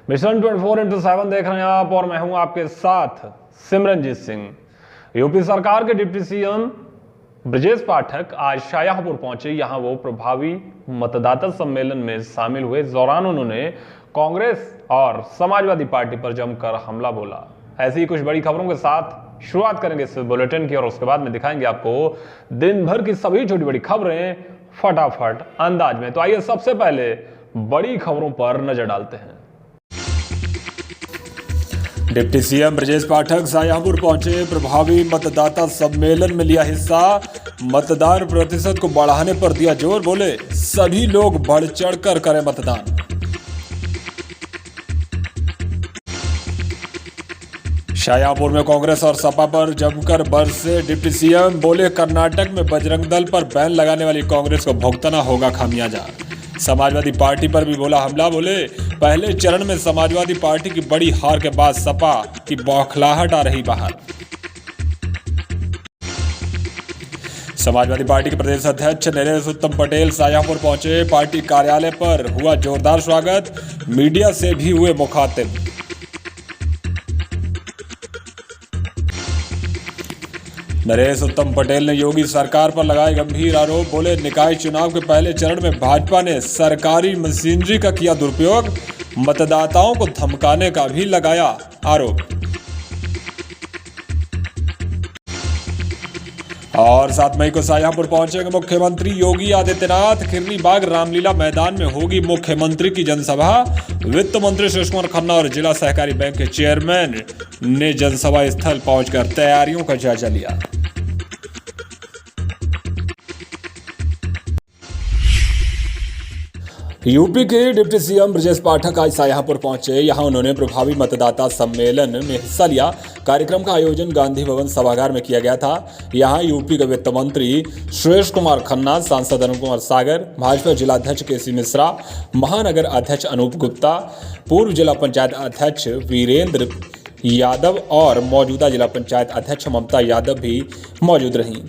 Mission 24/7 देख रहे हैं आप और मैं हूं आपके साथ सिमरनजीत सिंह। यूपी सरकार के डिप्टी सीएम ब्रजेश पाठक आज शाहजहांपुर पहुंचे। यहां वो प्रभावी मतदाता सम्मेलन में शामिल हुए। इस दौरान उन्होंने कांग्रेस और समाजवादी पार्टी पर जमकर हमला बोला। ऐसी ही कुछ बड़ी खबरों के साथ शुरुआत करेंगे इस बुलेटिन की और उसके बाद में दिखाएंगे आपको दिन भर की सभी छोटी बड़ी खबरें फटाफट अंदाज में। तो आइए सबसे पहले बड़ी खबरों पर नजर डालते हैं। डिप्टी सीएम ब्रजेश पाठक शाहजहांपुर पहुंचे। प्रभावी मतदाता सम्मेलन में लिया हिस्सा। मतदान प्रतिशत को बढ़ाने पर दिया जोर। बोले सभी लोग बढ़ चढ़कर करें मतदान। शाहजहांपुर में कांग्रेस और सपा पर जमकर बरसे डिप्टी सीएम। बोले कर्नाटक में बजरंग दल पर बैन लगाने वाली कांग्रेस को भुगतना होगा खामियाजा। समाजवादी पार्टी पर भी बोला हमला। बोले पहले चरण में समाजवादी पार्टी की बड़ी हार के बाद सपा की बौखलाहट आ रही बाहर। समाजवादी पार्टी के प्रदेश अध्यक्ष नरेश उत्तम पटेल शाहजहांपुर पहुंचे। पार्टी कार्यालय पर हुआ जोरदार स्वागत। मीडिया से भी हुए मुखातिब। नरेश उत्तम पटेल ने योगी सरकार पर लगाए गंभीर आरोप। बोले निकाय चुनाव के पहले चरण में भाजपा ने सरकारी मशीनरी का किया दुरुपयोग। मतदाताओं को धमकाने का भी लगाया आरोप। और 7 मई को शाहजहांपुर पहुंचेंगे मुख्यमंत्री योगी आदित्यनाथ। खिरनी बाग रामलीला मैदान में होगी मुख्यमंत्री की जनसभा। वित्त मंत्री सुरेश कुमार खन्ना और जिला सहकारी बैंक के चेयरमैन ने जनसभा स्थल पहुंचकर तैयारियों का जायजा लिया। यूपी के डिप्टी सीएम ब्रजेश पाठक आज शाहजहांपुर पहुंचे। यहां उन्होंने प्रभावी मतदाता सम्मेलन में हिस्सा लिया। कार्यक्रम का आयोजन गांधी भवन सभागार में किया गया था। यहां यूपी के वित्त मंत्री सुरेश कुमार खन्ना, सांसद अरुण कुमार सागर, भाजपा जिलाध्यक्ष केसी मिश्रा, महानगर अध्यक्ष अनूप गुप्ता, पूर्व जिला पंचायत अध्यक्ष वीरेंद्र यादव और मौजूदा जिला पंचायत अध्यक्ष ममता यादव भी मौजूद रहीं।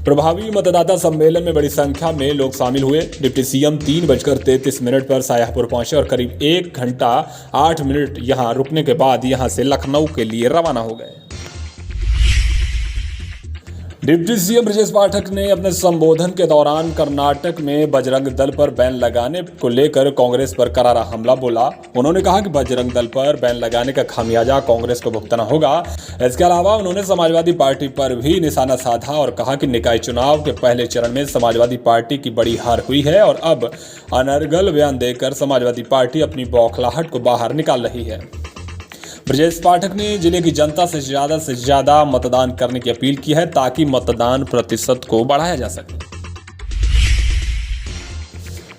प्रभावी मतदाता सम्मेलन में बड़ी संख्या में लोग शामिल हुए। डिप्टी सीएम 3:33 पर शाहजहांपुर पहुंचे और करीब 1 घंटा 8 मिनट यहां रुकने के बाद यहां से लखनऊ के लिए रवाना हो गए। डिप्टी सीएम ब्रजेश पाठक ने अपने संबोधन के दौरान कर्नाटक में बजरंग दल पर बैन लगाने को लेकर कांग्रेस पर करारा हमला बोला। उन्होंने कहा कि बजरंग दल पर बैन लगाने का खामियाजा कांग्रेस को भुगतना होगा। इसके अलावा उन्होंने समाजवादी पार्टी पर भी निशाना साधा और कहा कि निकाय चुनाव के पहले चरण में समाजवादी पार्टी की बड़ी हार हुई है और अब अनर्गल बयान देकर समाजवादी पार्टी अपनी बौखलाहट को बाहर निकाल रही है। ब्रजेश पाठक ने जिले की जनता से ज्यादा मतदान करने की अपील की है ताकि मतदान प्रतिशत को बढ़ाया जा सके।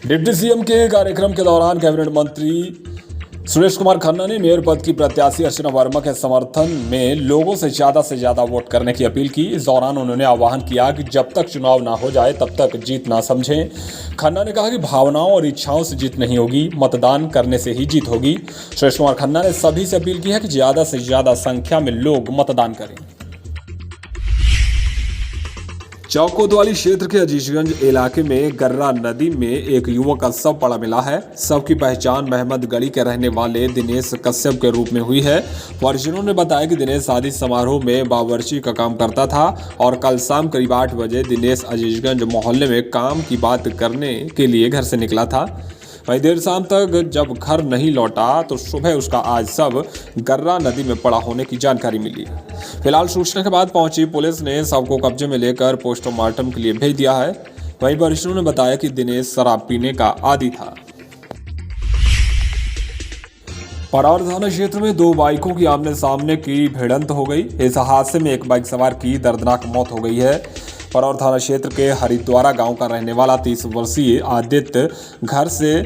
डिप्टी सीएम के कार्यक्रम के दौरान कैबिनेट मंत्री सुरेश कुमार खन्ना ने मेयर पद की प्रत्याशी अर्चना वर्मा के समर्थन में लोगों से ज्यादा वोट करने की अपील की। इस दौरान उन्होंने आह्वान किया कि जब तक चुनाव ना हो जाए तब तक जीत ना समझें। खन्ना ने कहा कि भावनाओं और इच्छाओं से जीत नहीं होगी, मतदान करने से ही जीत होगी। सुरेश कुमार खन्ना ने सभी से अपील की है कि ज्यादा से ज्यादा संख्या में लोग मतदान करें। चौक कोतवाली क्षेत्र के अजीजगंज इलाके में गर्रा नदी में एक युवक का शव पड़ा मिला है। शव की पहचान महमद गढ़ी के रहने वाले दिनेश कश्यप के रूप में हुई है। परिजनों ने बताया कि दिनेश शादी समारोह में बावर्ची का काम करता था और कल शाम करीब 8 बजे दिनेश अजीजगंज मोहल्ले में काम की बात करने के लिए घर से निकला था। वहीं देर शाम तक जब घर नहीं लौटा तो सुबह उसका आज शव गर्रा नदी में पड़ा होने की जानकारी मिली। फिलहाल सूचना के बाद पहुंची पुलिस ने शव को कब्जे में लेकर पोस्टमार्टम के लिए भेज दिया है। वहीं परिजनों ने बताया कि दिनेश शराब पीने का आदी था। परावर थाना क्षेत्र में 2 बाइकों की आमने सामने की भिड़ंत हो गई। इस हादसे में एक बाइक सवार की दर्दनाक मौत हो गई है। परावर थाना क्षेत्र के हरिद्वारा गांव का रहने वाला 30 वर्षीय आदित्य घर से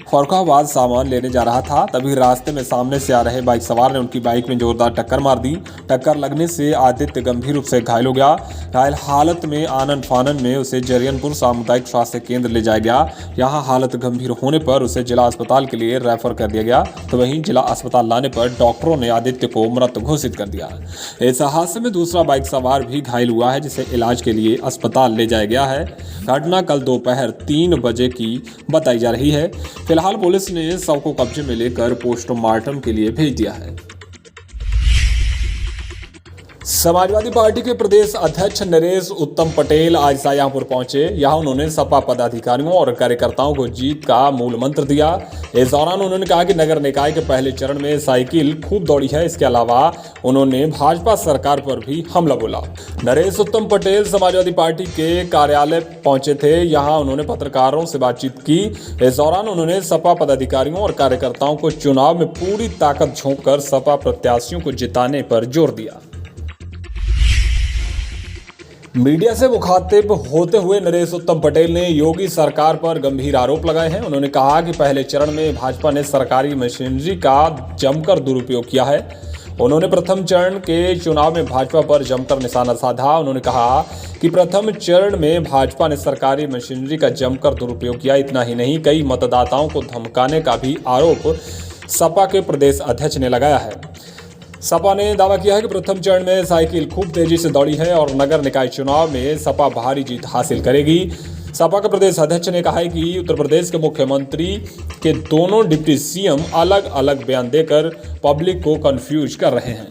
फरुखाबाद सामान लेने जा रहा था। तभी रास्ते में सामने से आ रहे बाइक सवार ने उनकी बाइक में जोरदार टक्कर मार दी। टक्कर लगने से आदित्य गंभीर रूप से घायल हो गया। घायल हालत में आनन फानन में उसे जरियनपुर सामुदायिक स्वास्थ्य केंद्र ले जाया गया। यहां हालत गंभीर होने पर उसे जिला अस्पताल के लिए रेफर कर दिया गया। तो वहीं जिला अस्पताल लाने पर डॉक्टरों ने आदित्य को मृत घोषित कर दिया। इस हादसे में दूसरा बाइक सवार भी घायल हुआ है, जिसे इलाज के लिए अस्पताल ले जाया गया है। घटना कल दोपहर 3 बजे की बताई जा रही है। फिलहाल फिलहाल पुलिस ने शव को कब्जे में लेकर पोस्टमार्टम के लिए भेज दिया है। समाजवादी पार्टी के प्रदेश अध्यक्ष नरेश उत्तम पटेल आज शाहजहांपुर पहुंचे। यहां उन्होंने सपा पदाधिकारियों और कार्यकर्ताओं को जीत का मूल मंत्र दिया। इस दौरान उन्होंने कहा कि नगर निकाय के पहले चरण में साइकिल खूब दौड़ी है। इसके अलावा उन्होंने भाजपा सरकार पर भी हमला बोला। नरेश उत्तम पटेल समाजवादी पार्टी के कार्यालय पहुंचे थे। यहां उन्होंने पत्रकारों से बातचीत की। इस दौरान उन्होंने सपा पदाधिकारियों और कार्यकर्ताओं को चुनाव में पूरी ताकत झोंककर सपा प्रत्याशियों को जिताने पर जोर दिया। मीडिया से मुखातिब होते हुए नरेश उत्तम पटेल ने योगी सरकार पर गंभीर आरोप लगाए हैं। उन्होंने कहा कि पहले चरण में भाजपा ने सरकारी मशीनरी का जमकर दुरुपयोग किया है। उन्होंने प्रथम चरण के चुनाव में भाजपा पर जमकर निशाना साधा। उन्होंने कहा कि प्रथम चरण में भाजपा ने सरकारी मशीनरी का जमकर दुरुपयोग किया। इतना ही नहीं, कई मतदाताओं को धमकाने का भी आरोप सपा के प्रदेश अध्यक्ष ने लगाया है। सपा ने दावा किया है कि प्रथम चरण में साइकिल खूब तेजी से दौड़ी है और नगर निकाय चुनाव में सपा भारी जीत हासिल करेगी। सपा के प्रदेश अध्यक्ष ने कहा है कि उत्तर प्रदेश के मुख्यमंत्री के दोनों डिप्टी सीएम अलग अलग बयान देकर पब्लिक को कंफ्यूज कर रहे हैं।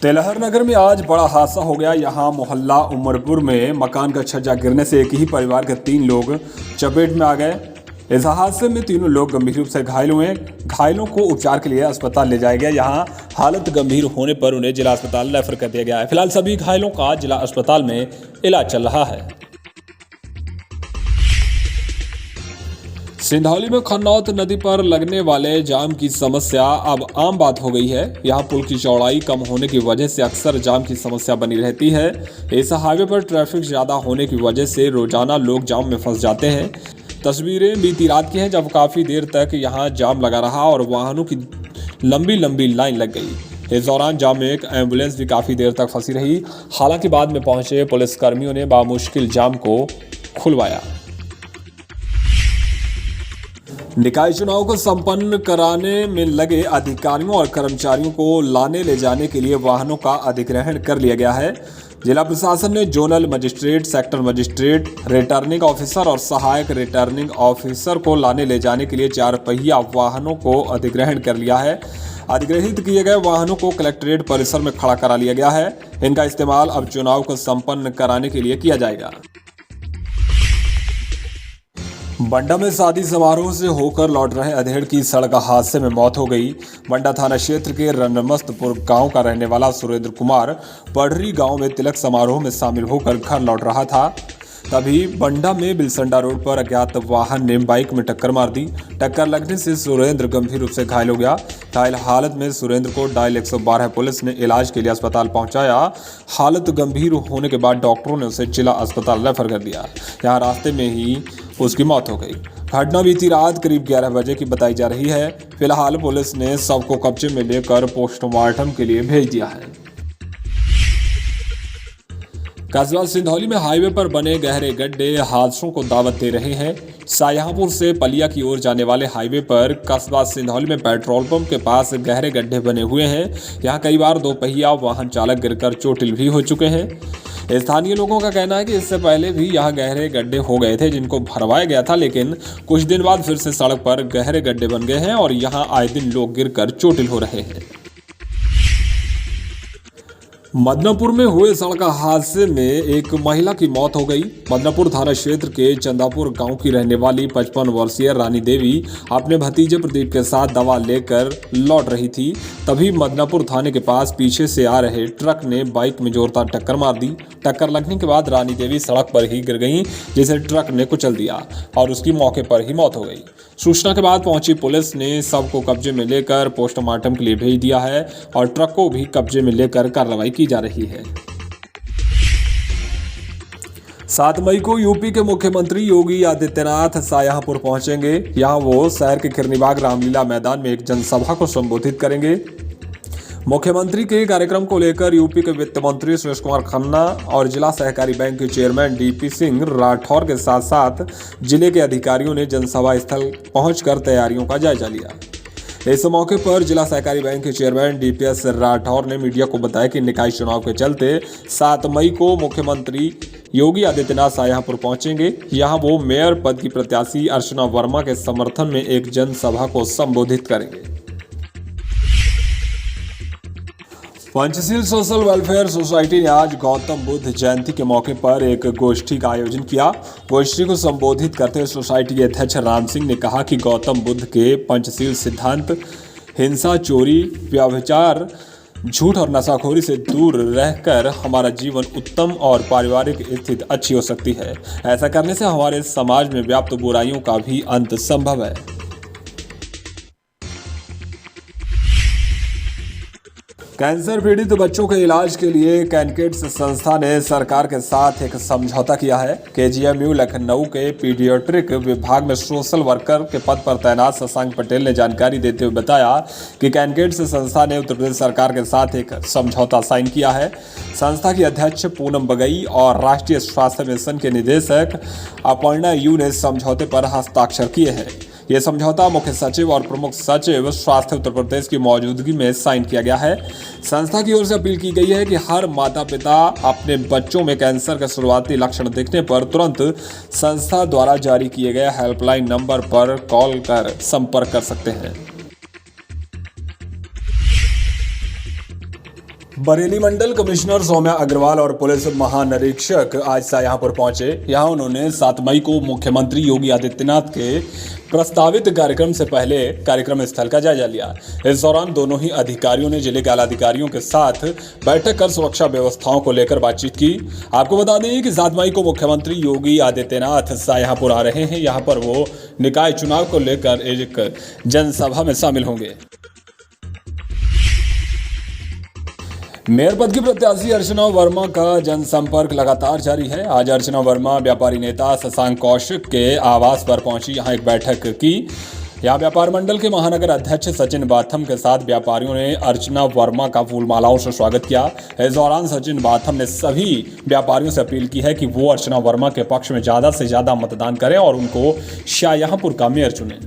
तेलहर नगर में आज बड़ा हादसा हो गया। यहां मोहल्ला उमरपुर में मकान का छज्जा गिरने से एक ही परिवार के 3 लोग चपेट में आ गए। इस हादसे में तीनों लोग गंभीर रूप से घायल हुए। घायलों को उपचार के लिए अस्पताल ले जाया गया। यहां हालत गंभीर होने पर उन्हें जिला अस्पताल रेफर कर दिया गया है। फिलहाल सभी घायलों का जिला अस्पताल में इलाज चल रहा है। सिंधौली में खन्नौत नदी पर लगने वाले जाम की समस्या अब आम बात हो गई है। यहां पुल की चौड़ाई कम होने की वजह से अक्सर जाम की समस्या बनी रहती है। इस हाईवे पर ट्रैफिक ज्यादा होने की वजह से रोजाना लोग जाम में फंस जाते हैं। तस्वीरें बीती रात की हैं जब काफ़ी देर तक यहां जाम लगा रहा और वाहनों की लंबी लंबी लाइन लग गई। इस दौरान जाम में एक एम्बुलेंस भी काफ़ी देर तक फंसी रही। हालांकि बाद में पहुंचे पुलिसकर्मियों ने बामुश्किल जाम को खुलवाया। निकाय चुनाव को संपन्न कराने में लगे अधिकारियों और कर्मचारियों को लाने ले जाने के लिए वाहनों का अधिग्रहण कर लिया गया है। जिला प्रशासन ने zonal magistrate, sector magistrate, returning officer और सहायक रिटर्निंग ऑफिसर को लाने ले जाने के लिए 4 पहिया वाहनों को अधिग्रहण कर लिया है। अधिग्रहित किए गए वाहनों को कलेक्ट्रेट परिसर में खड़ा करा लिया गया है। इनका इस्तेमाल अब चुनाव को संपन्न कराने के लिए किया जाएगा। बंडा में शादी समारोह से होकर लौट रहे अधेड़ की सड़क हादसे में मौत हो गई। बंडा थाना क्षेत्र के रनमस्तपुर गांव का रहने वाला सुरेंद्र कुमार पढ़री गांव में तिलक समारोह में शामिल होकर घर लौट रहा था। तभी बंडा में बिलसंडा रोड पर अज्ञात वाहन ने बाइक में टक्कर मार दी। टक्कर लगने से सुरेंद्र गंभीर रूप से घायल हो गया। घायल हालत में सुरेंद्र को डायल 112 पुलिस ने इलाज के लिए अस्पताल पहुंचाया। हालत गंभीर होने के बाद डॉक्टरों ने उसे जिला अस्पताल रेफर कर दिया। यहाँ रास्ते में ही उसकी मौत हो गई। घटना बीती रात करीब 11 बजे की बताई जा रही है। फिलहाल पुलिस ने शव को कब्जे में लेकर पोस्टमार्टम के लिए भेज दिया है। कस्बा सिंधौली में हाईवे पर बने गहरे गड्ढे हादसों को दावत दे रहे हैं। शाहजहांपुर से पलिया की ओर जाने वाले हाईवे पर कस्बा सिंधौली में पेट्रोल पंप के पास गहरे गड्ढे बने हुए हैं। यहां कई बार 2 पहिया वाहन चालक गिरकर चोटिल भी हो चुके हैं। स्थानीय लोगों का कहना है कि इससे पहले भी यहां गहरे गड्ढे हो गए थे जिनको भरवाया गया था, लेकिन कुछ दिन बाद फिर से सड़क पर गहरे गड्ढे बन गए हैं और यहां आए दिन लोग गिरकर चोटिल हो रहे हैं। मदनापुर में हुए सड़क हादसे में एक महिला की मौत हो गई। मदनापुर थाना क्षेत्र के चंदापुर गांव की रहने वाली 55 वर्षीय रानी देवी अपने भतीजे प्रदीप के साथ दवा लेकर लौट रही थी। तभी मदनापुर थाने के पास पीछे से आ रहे ट्रक ने बाइक में जोरदार टक्कर मार दी। टक्कर लगने के बाद रानी देवी सड़क पर ही गिर गई, जिसे ट्रक ने कुचल दिया और उसकी मौके पर ही मौत हो गई। सूचना के बाद पहुंची पुलिस ने शव को कब्जे में लेकर पोस्टमार्टम के लिए भेज दिया है और ट्रक को भी कब्जे में लेकर कार्रवाई की जा रही है। 7 मई को यूपी के मुख्यमंत्री योगी आदित्यनाथ शाहजहांपुर पहुंचेंगे। यहां वो शहर के खिरनीबाग रामलीला मैदान में एक जनसभा को संबोधित करेंगे। मुख्यमंत्री के कार्यक्रम को लेकर यूपी के वित्त मंत्री सुरेश कुमार खन्ना और जिला सहकारी बैंक के चेयरमैन डीपी सिंह राठौर के साथ साथ जिले के अधिकारियों ने जनसभा स्थल पहुंचकर तैयारियों का जायजा लिया। इस मौके पर जिला सहकारी बैंक के चेयरमैन डीपीएस राठौर ने मीडिया को बताया कि निकाय चुनाव के चलते 7 मई को मुख्यमंत्री योगी आदित्यनाथ शाहजहांपुर पहुंचेंगे। यहां वो मेयर पद की प्रत्याशी अर्चना वर्मा के समर्थन में एक जनसभा को संबोधित करेंगे। पंचशील सोशल वेलफेयर सोसाइटी ने आज गौतम बुद्ध जयंती के मौके पर एक गोष्ठी का आयोजन किया। गोष्ठी को संबोधित करते हुए सोसाइटी के अध्यक्ष राम सिंह ने कहा कि गौतम बुद्ध के पंचशील सिद्धांत हिंसा, चोरी, व्यभिचार, झूठ और नशाखोरी से दूर रहकर हमारा जीवन उत्तम और पारिवारिक स्थिति अच्छी हो सकती है। ऐसा करने से हमारे समाज में व्याप्त बुराइयों का भी अंत संभव है। कैंसर पीड़ित बच्चों के इलाज के लिए कैनकिड्स संस्था ने सरकार के साथ एक समझौता किया है। केजीएमयू लखनऊ के पीडियाट्रिक विभाग में सोशल वर्कर के पद पर तैनात शशांक पटेल ने जानकारी देते हुए बताया कि कैनकिड्स संस्था ने उत्तर प्रदेश सरकार के साथ एक समझौता साइन किया है। संस्था की अध्यक्ष पूनम बगई और राष्ट्रीय स्वास्थ्य मिशन के निदेशक अपर्णा यू ने समझौते पर हस्ताक्षर किए हैं। यह समझौता मुख्य सचिव और प्रमुख सचिव स्वास्थ्य उत्तर प्रदेश की मौजूदगी में साइन किया गया है। संस्था की ओर से अपील की गई है कि हर माता पिता अपने बच्चों में कैंसर के शुरुआती लक्षण दिखने पर तुरंत संस्था द्वारा जारी किए गए हेल्पलाइन नंबर पर कॉल कर संपर्क कर सकते हैं। बरेली मंडल कमिश्नर सौम्या अग्रवाल और पुलिस महानिरीक्षक आज शाहजहांपुर पहुंचे। यहां उन्होंने 7 मई को मुख्यमंत्री योगी आदित्यनाथ के प्रस्तावित कार्यक्रम से पहले कार्यक्रम स्थल का जायजा लिया। इस दौरान दोनों ही अधिकारियों ने जिले के आलाधिकारियों के साथ बैठक कर सुरक्षा व्यवस्थाओं को लेकर बातचीत की। आपको बता दें कि 7 मई को मुख्यमंत्री योगी आदित्यनाथ शाहजहांपुर आ रहे हैं। यहां पर वो निकाय चुनाव को लेकर एक जनसभा में शामिल होंगे। मेयर पद की प्रत्याशी अर्चना वर्मा का जनसंपर्क लगातार जारी है। आज अर्चना वर्मा व्यापारी नेता शशांक कौशिक के आवास पर पहुंची, यहां एक बैठक की। यहां व्यापार मंडल के महानगर अध्यक्ष सचिन बाथम के साथ व्यापारियों ने अर्चना वर्मा का फूल मालाओं से स्वागत किया। इस दौरान सचिन बाथम ने सभी व्यापारियों से अपील की है कि वो अर्चना वर्मा के पक्ष में ज्यादा से ज्यादा मतदान करें और उनको शाहजहांपुर का मेयर चुनें।